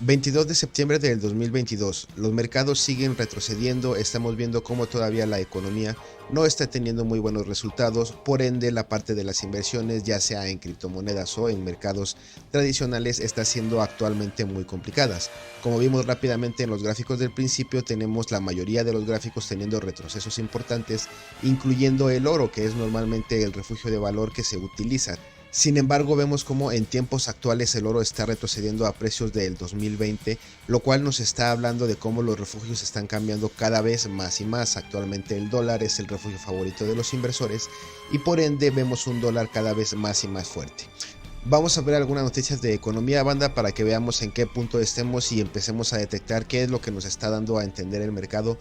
22 de septiembre del 2022. Los mercados siguen retrocediendo, estamos viendo cómo todavía la economía no está teniendo muy buenos resultados, por ende la parte de las inversiones, ya sea en criptomonedas o en mercados tradicionales, está siendo actualmente muy complicadas. Como vimos rápidamente en los gráficos del principio, tenemos la mayoría de los gráficos teniendo retrocesos importantes, incluyendo el oro, que es normalmente el refugio de valor que se utiliza. Sin embargo, vemos como en tiempos actuales el oro está retrocediendo a precios del 2020, lo cual nos está hablando de cómo los refugios están cambiando cada vez más y más. Actualmente el dólar es el refugio favorito de los inversores y por ende vemos un dólar cada vez más y más fuerte. Vamos a ver algunas noticias de economía, banda, para que veamos en qué punto estemos y empecemos a detectar qué es lo que nos está dando a entender el mercado,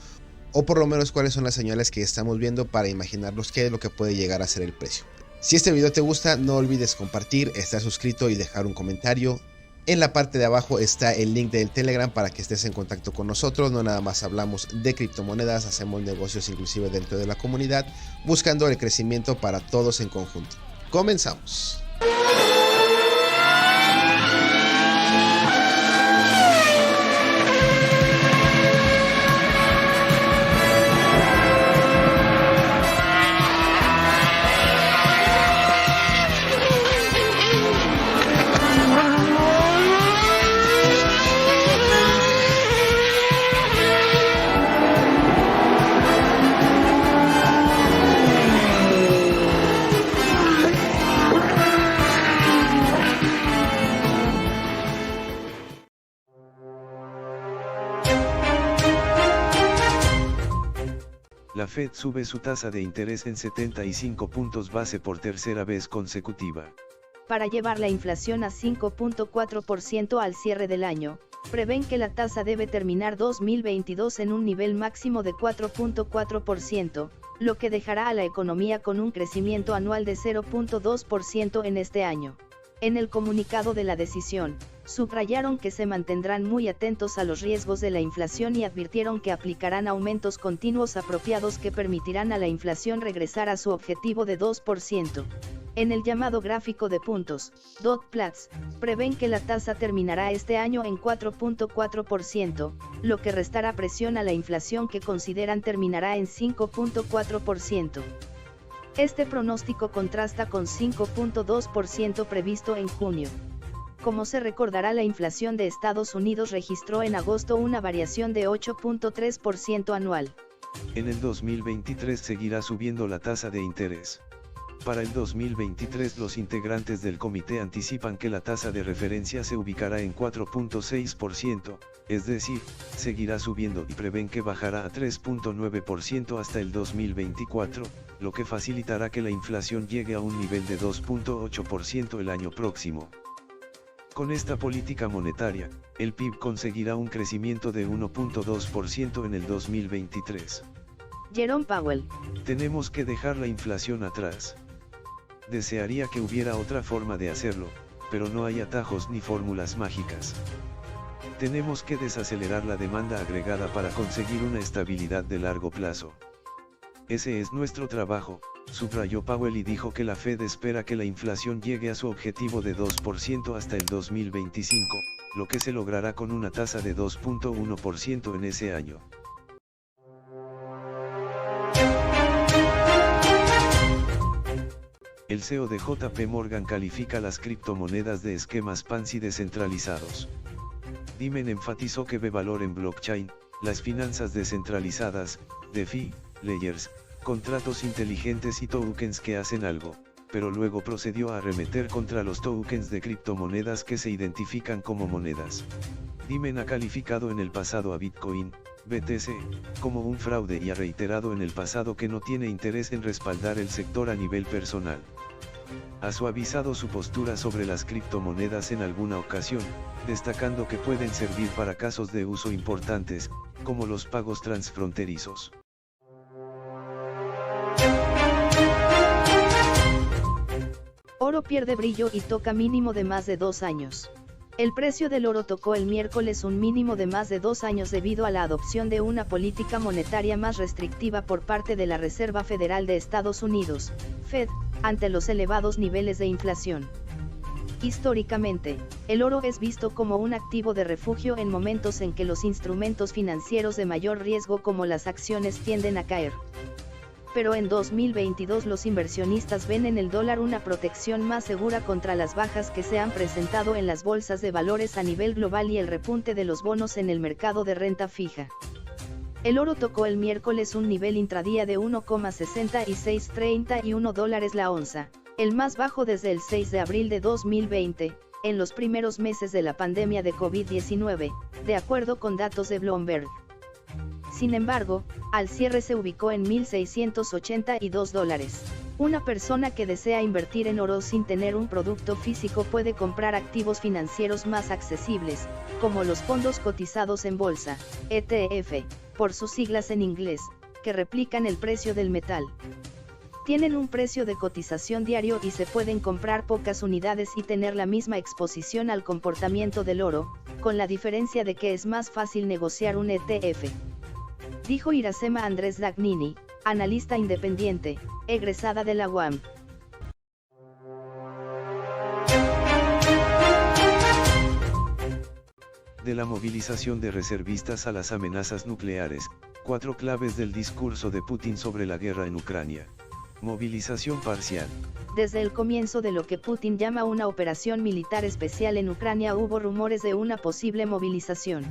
o por lo menos cuáles son las señales que estamos viendo para imaginarnos qué es lo que puede llegar a ser el precio. Si este video te gusta, no olvides compartir, estar suscrito y dejar un comentario. En la parte de abajo está el link del Telegram para que estés en contacto con nosotros. No nada más hablamos de criptomonedas, hacemos negocios inclusive dentro de la comunidad, buscando el crecimiento para todos en conjunto. Comenzamos. La Fed sube su tasa de interés en 75 puntos base por tercera vez consecutiva. Para llevar la inflación a 5.4% al cierre del año, prevén que la tasa debe terminar 2022 en un nivel máximo de 4.4%, lo que dejará a la economía con un crecimiento anual de 0.2% en este año. En el comunicado de la decisión, subrayaron que se mantendrán muy atentos a los riesgos de la inflación y advirtieron que aplicarán aumentos continuos apropiados que permitirán a la inflación regresar a su objetivo de 2%. En el llamado gráfico de puntos, dot plots, prevén que la tasa terminará este año en 4.4%, lo que restará presión a la inflación que consideran terminará en 5.4%. Este pronóstico contrasta con 5.2% previsto en junio. Como se recordará, la inflación de Estados Unidos registró en agosto una variación de 8.3% anual. En el 2023 seguirá subiendo la tasa de interés. Para el 2023 los integrantes del comité anticipan que la tasa de referencia se ubicará en 4.6%, es decir, seguirá subiendo y prevén que bajará a 3.9% hasta el 2024, lo que facilitará que la inflación llegue a un nivel de 2.8% el año próximo. Con esta política monetaria, el PIB conseguirá un crecimiento de 1.2% en el 2023. Jerome Powell. Tenemos que dejar la inflación atrás. Desearía que hubiera otra forma de hacerlo, pero no hay atajos ni fórmulas mágicas. Tenemos que desacelerar la demanda agregada para conseguir una estabilidad de largo plazo. Ese es nuestro trabajo, subrayó Powell y dijo que la Fed espera que la inflación llegue a su objetivo de 2% hasta el 2025, lo que se logrará con una tasa de 2.1% en ese año. El CEO de JP Morgan califica las criptomonedas de esquemas Ponzi descentralizados. Dimen enfatizó que ve valor en blockchain, las finanzas descentralizadas, DeFi, layers, contratos inteligentes y tokens que hacen algo, pero luego procedió a arremeter contra los tokens de criptomonedas que se identifican como monedas. Dimen ha calificado en el pasado a Bitcoin, BTC, como un fraude y ha reiterado en el pasado que no tiene interés en respaldar el sector a nivel personal. Ha suavizado su postura sobre las criptomonedas en alguna ocasión, destacando que pueden servir para casos de uso importantes, como los pagos transfronterizos. Oro pierde brillo y toca mínimo de más de 2 años. El precio del oro tocó el miércoles un mínimo de más de 2 años debido a la adopción de una política monetaria más restrictiva por parte de la Reserva Federal de Estados Unidos, Fed, ante los elevados niveles de inflación. Históricamente, el oro es visto como un activo de refugio en momentos en que los instrumentos financieros de mayor riesgo como las acciones tienden a caer. Pero en 2022 los inversionistas ven en el dólar una protección más segura contra las bajas que se han presentado en las bolsas de valores a nivel global y el repunte de los bonos en el mercado de renta fija. El oro tocó el miércoles un nivel intradía de 1,6631 dólares la onza, el más bajo desde el 6 de abril de 2020, en los primeros meses de la pandemia de COVID-19, de acuerdo con datos de Bloomberg. Sin embargo, al cierre se ubicó en 1.682 dólares. Una persona que desea invertir en oro sin tener un producto físico puede comprar activos financieros más accesibles, como los fondos cotizados en bolsa, ETF, por sus siglas en inglés, que replican el precio del metal. Tienen un precio de cotización diario y se pueden comprar pocas unidades y tener la misma exposición al comportamiento del oro, con la diferencia de que es más fácil negociar un ETF. Dijo Iracema Andrés Dagnini, analista independiente, egresada de la UAM. De la movilización de reservistas a las amenazas nucleares, 4 claves del discurso de Putin sobre la guerra en Ucrania. Movilización parcial. Desde el comienzo de lo que Putin llama una operación militar especial en Ucrania hubo rumores de una posible movilización.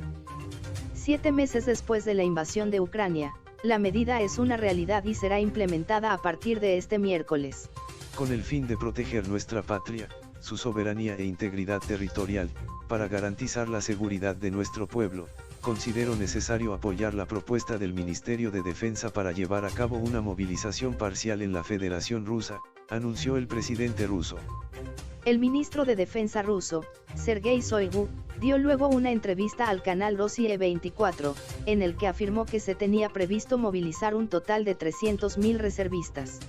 7 meses después de la invasión de Ucrania, la medida es una realidad y será implementada a partir de este miércoles. Con el fin de proteger nuestra patria, su soberanía e integridad territorial, para garantizar la seguridad de nuestro pueblo, considero necesario apoyar la propuesta del Ministerio de Defensa para llevar a cabo una movilización parcial en la Federación Rusa, anunció el presidente ruso. El ministro de Defensa ruso, Sergei Shoigu, dio luego una entrevista al canal Rossiya 24, en el que afirmó que se tenía previsto movilizar un total de 300.000 reservistas.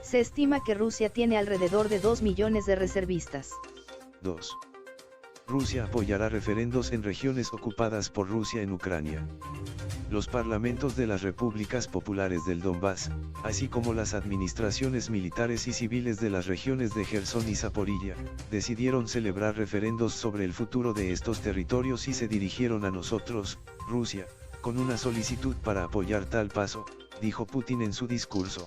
Se estima que Rusia tiene alrededor de 2 millones de reservistas. 2. Rusia apoyará referendos en regiones ocupadas por Rusia en Ucrania. Los parlamentos de las repúblicas populares del Donbass, así como las administraciones militares y civiles de las regiones de Jersón y Zaporilla, decidieron celebrar referendos sobre el futuro de estos territorios y se dirigieron a nosotros, Rusia, con una solicitud para apoyar tal paso, dijo Putin en su discurso.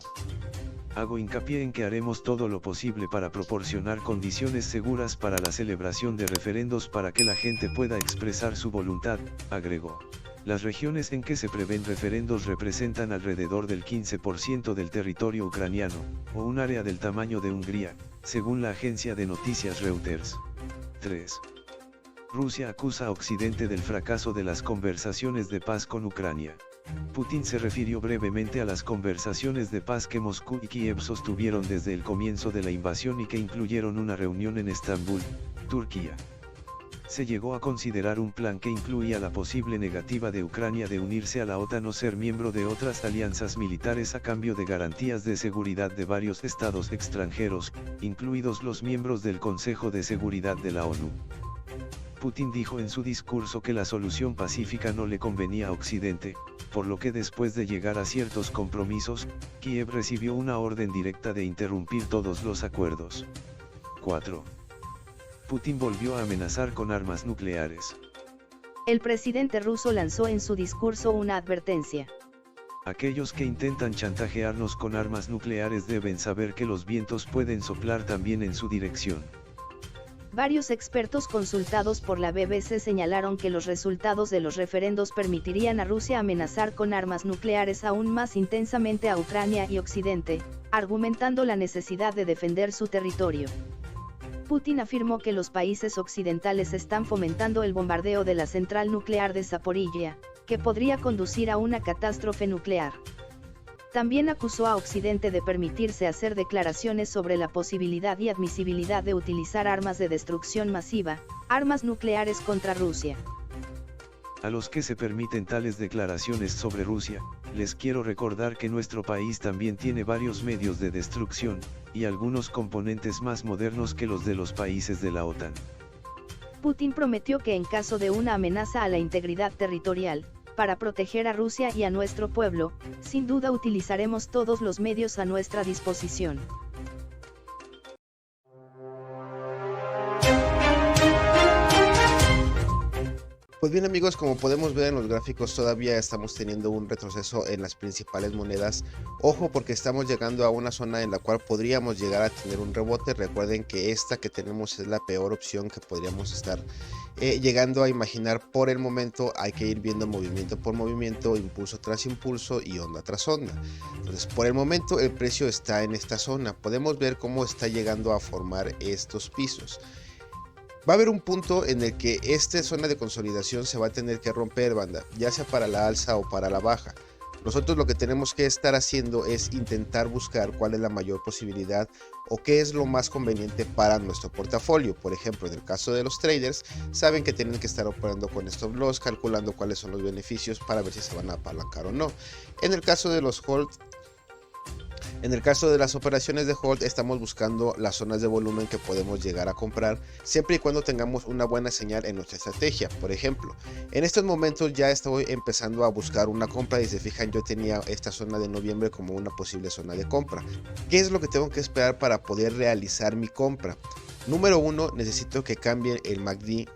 Hago hincapié en que haremos todo lo posible para proporcionar condiciones seguras para la celebración de referendos para que la gente pueda expresar su voluntad, agregó. Las regiones en que se prevén referendos representan alrededor del 15% del territorio ucraniano, o un área del tamaño de Hungría, según la agencia de noticias Reuters. 3. Rusia acusa a Occidente del fracaso de las conversaciones de paz con Ucrania. Putin se refirió brevemente a las conversaciones de paz que Moscú y Kiev sostuvieron desde el comienzo de la invasión y que incluyeron una reunión en Estambul, Turquía. Se llegó a considerar un plan que incluía la posible negativa de Ucrania de unirse a la OTAN o ser miembro de otras alianzas militares a cambio de garantías de seguridad de varios estados extranjeros, incluidos los miembros del Consejo de Seguridad de la ONU. Putin dijo en su discurso que la solución pacífica no le convenía a Occidente, por lo que después de llegar a ciertos compromisos, Kiev recibió una orden directa de interrumpir todos los acuerdos. 4. Putin volvió a amenazar con armas nucleares. El presidente ruso lanzó en su discurso una advertencia. Aquellos que intentan chantajearnos con armas nucleares deben saber que los vientos pueden soplar también en su dirección. Varios expertos consultados por la BBC señalaron que los resultados de los referendos permitirían a Rusia amenazar con armas nucleares aún más intensamente a Ucrania y Occidente, argumentando la necesidad de defender su territorio. Putin afirmó que los países occidentales están fomentando el bombardeo de la central nuclear de Zaporilla, que podría conducir a una catástrofe nuclear. También acusó a Occidente de permitirse hacer declaraciones sobre la posibilidad y admisibilidad de utilizar armas de destrucción masiva, armas nucleares contra Rusia. A los que se permiten tales declaraciones sobre Rusia, les quiero recordar que nuestro país también tiene varios medios de destrucción, y algunos componentes más modernos que los de los países de la OTAN. Putin prometió que en caso de una amenaza a la integridad territorial, para proteger a Rusia y a nuestro pueblo, sin duda utilizaremos todos los medios a nuestra disposición. Pues bien amigos, como podemos ver en los gráficos, todavía estamos teniendo un retroceso en las principales monedas. Ojo, porque estamos llegando a una zona en la cual podríamos llegar a tener un rebote. Recuerden que esta que tenemos es la peor opción que podríamos estar llegando a imaginar por el momento. Hay que ir viendo movimiento por movimiento, impulso tras impulso y onda tras onda. Entonces, por el momento el precio está en esta zona. Podemos ver cómo está llegando a formar estos pisos. Va a haber un punto en el que esta zona de consolidación se va a tener que romper, banda, ya sea para la alza o para la baja. Nosotros lo que tenemos que estar haciendo es intentar buscar cuál es la mayor posibilidad o qué es lo más conveniente para nuestro portafolio. Por ejemplo, en el caso de los traders, saben que tienen que estar operando con stop loss, calculando cuáles son los beneficios para ver si se van a apalancar o no. En el caso de los hold, en el caso de las operaciones de hold, estamos buscando las zonas de volumen que podemos llegar a comprar siempre y cuando tengamos una buena señal en nuestra estrategia. Por ejemplo, en estos momentos ya estoy empezando a buscar una compra y si se fijan, yo tenía esta zona de noviembre como una posible zona de compra. ¿Qué es lo que tengo que esperar para poder realizar mi compra? Número uno, necesito que cambie el MACD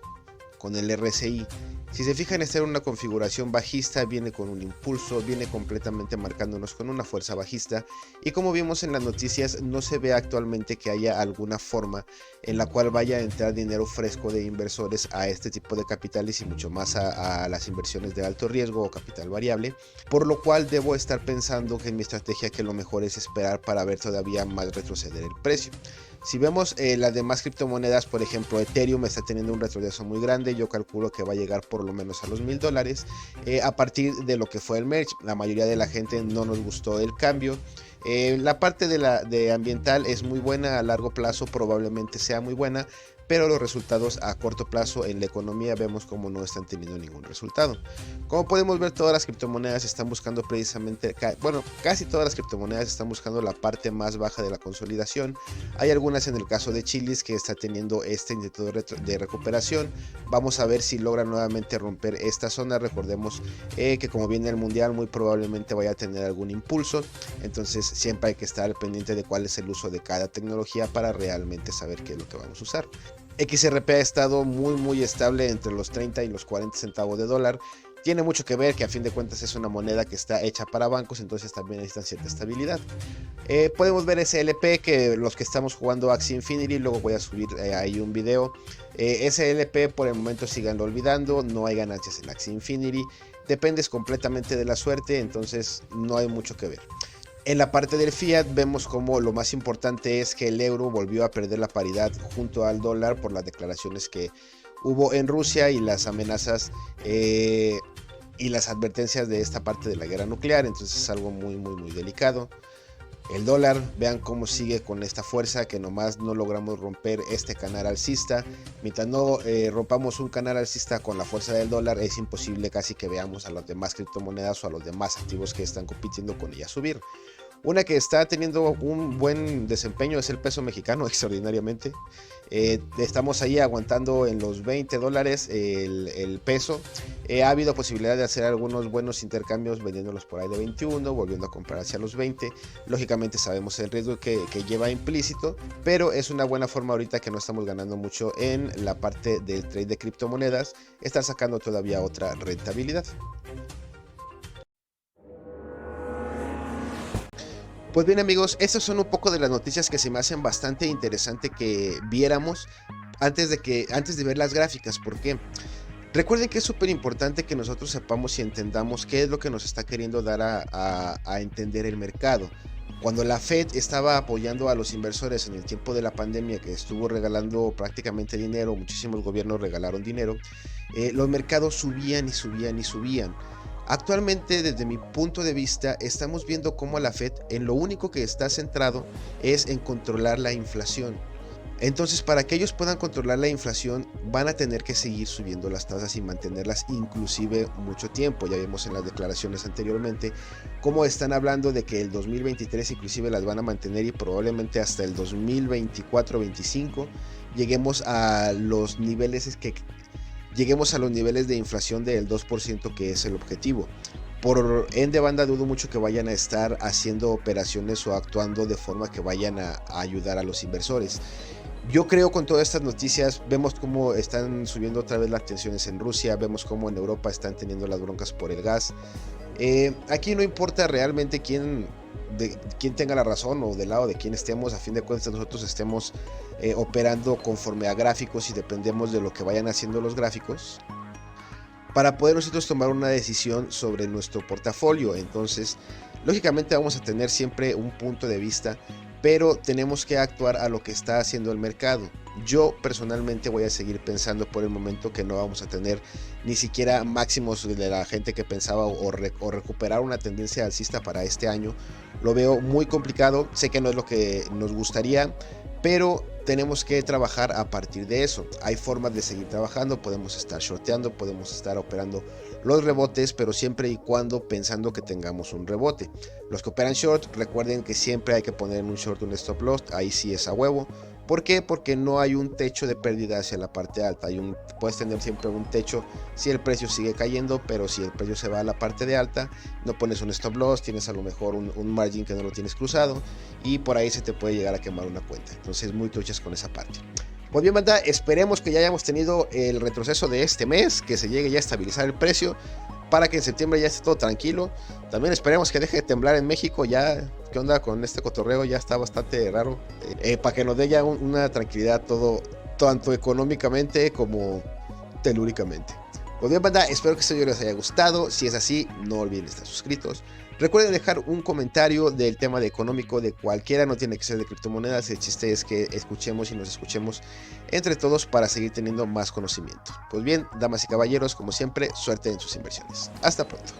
con el RSI. Si se fijan, esta era una configuración bajista, viene con un impulso, viene completamente marcándonos con una fuerza bajista y como vimos en las noticias no se ve actualmente que haya alguna forma en la cual vaya a entrar dinero fresco de inversores a este tipo de capitales y mucho más a las inversiones de alto riesgo o capital variable, por lo cual debo estar pensando que en mi estrategia que lo mejor es esperar para ver todavía más retroceder el precio. Si vemos las demás criptomonedas, por ejemplo Ethereum está teniendo un retroceso muy grande, yo calculo que va a llegar por lo menos a los $1000 a partir de lo que fue el merge. La mayoría de la gente no nos gustó el cambio. La parte de ambiental es muy buena, a largo plazo probablemente sea muy buena, pero los resultados a corto plazo en la economía vemos como no están teniendo ningún resultado. Como podemos ver, todas las criptomonedas están buscando precisamente, bueno, casi todas las criptomonedas están buscando la parte más baja de la consolidación. Hay algunas en el caso de Chilis que está teniendo este intento de recuperación. Vamos a ver si logra nuevamente romper esta zona. Recordemos que como viene el mundial muy probablemente vaya a tener algún impulso, entonces siempre hay que estar al pendiente de cuál es el uso de cada tecnología para realmente saber qué es lo que vamos a usar. XRP ha estado muy estable entre los 30 y los 40 centavos de dólar. Tiene mucho que ver que a fin de cuentas es una moneda que está hecha para bancos, entonces también necesitan cierta estabilidad. Podemos ver SLP, que los que estamos jugando Axie Infinity, luego voy a subir ahí un video. SLP por el momento síganlo olvidando, no hay ganancias en Axie Infinity, dependes completamente de la suerte, entonces no hay mucho que ver. En la parte del fiat vemos como lo más importante es que el euro volvió a perder la paridad junto al dólar por las declaraciones que hubo en Rusia y las amenazas y las advertencias de esta parte de la guerra nuclear, entonces es algo muy delicado. El dólar, vean cómo sigue con esta fuerza, que nomás no logramos romper este canal alcista. Mientras no rompamos un canal alcista con la fuerza del dólar, es imposible casi que veamos a las demás criptomonedas o a los demás activos que están compitiendo con ella subir. Una que está teniendo un buen desempeño es el peso mexicano, extraordinariamente. Estamos ahí aguantando en los $20 el peso. Ha habido posibilidad de hacer algunos buenos intercambios vendiéndolos por ahí de 21, volviendo a comprar hacia los 20. Lógicamente sabemos el riesgo que lleva implícito, pero es una buena forma ahorita que no estamos ganando mucho en la parte del trade de criptomonedas, estar sacando todavía otra rentabilidad. Pues bien amigos, estas son un poco de las noticias que se me hacen bastante interesante que viéramos antes de ver las gráficas. ¿Por qué? Recuerden que es súper importante que nosotros sepamos y entendamos qué es lo que nos está queriendo dar a entender el mercado. Cuando la Fed estaba apoyando a los inversores en el tiempo de la pandemia, que estuvo regalando prácticamente dinero, muchísimos gobiernos regalaron dinero, los mercados subían y subían y subían. Actualmente, desde mi punto de vista, estamos viendo cómo la Fed en lo único que está centrado es en controlar la inflación. Entonces, para que ellos puedan controlar la inflación, van a tener que seguir subiendo las tasas y mantenerlas inclusive mucho tiempo. Ya vimos en las declaraciones anteriormente cómo están hablando de que el 2023 inclusive las van a mantener y probablemente hasta el 2024-25 lleguemos a los niveles de inflación del 2%, que es el objetivo. Por ende, banda, dudo mucho que vayan a estar haciendo operaciones o actuando de forma que vayan a ayudar a los inversores. Yo creo con todas estas noticias, vemos cómo están subiendo otra vez las tensiones en Rusia, vemos cómo en Europa están teniendo las broncas por el gas. Aquí no importa realmente quién tenga la razón o del lado de quién estemos, a fin de cuentas nosotros estemos operando conforme a gráficos y dependemos de lo que vayan haciendo los gráficos para poder nosotros tomar una decisión sobre nuestro portafolio. Entonces, lógicamente vamos a tener siempre un punto de vista, pero tenemos que actuar a lo que está haciendo el mercado. Yo personalmente voy a seguir pensando por el momento que no vamos a tener ni siquiera máximos de la gente que pensaba o recuperar una tendencia alcista para este año. Lo veo muy complicado, sé que no es lo que nos gustaría, pero tenemos que trabajar a partir de eso. Hay formas de seguir trabajando, podemos estar shorteando, podemos estar operando los rebotes, pero siempre y cuando pensando que tengamos un rebote. Los que operan short, recuerden que siempre hay que poner en un short un stop loss, ahí sí es a huevo. ¿Por qué? Porque no hay un techo de pérdida hacia la parte alta. Puedes tener siempre un techo si el precio sigue cayendo, pero si el precio se va a la parte de alta, no pones un stop loss, tienes a lo mejor un margin que no lo tienes cruzado y por ahí se te puede llegar a quemar una cuenta. Entonces muy truchas con esa parte. Pues bien, banda, esperemos que ya hayamos tenido el retroceso de este mes, que se llegue ya a estabilizar el precio para que en septiembre ya esté todo tranquilo. También esperemos que deje de temblar en México. Ya, ¿qué onda con este cotorreo? Ya está bastante raro. Para que nos dé ya una tranquilidad todo, tanto económicamente como telúricamente. Pues bien, banda, espero que este video les haya gustado. Si es así, no olviden estar suscritos. Recuerden dejar un comentario del tema de económico de cualquiera, no tiene que ser de criptomonedas. El chiste es que escuchemos y nos escuchemos entre todos para seguir teniendo más conocimiento. Pues bien, damas y caballeros, como siempre, suerte en sus inversiones. Hasta pronto.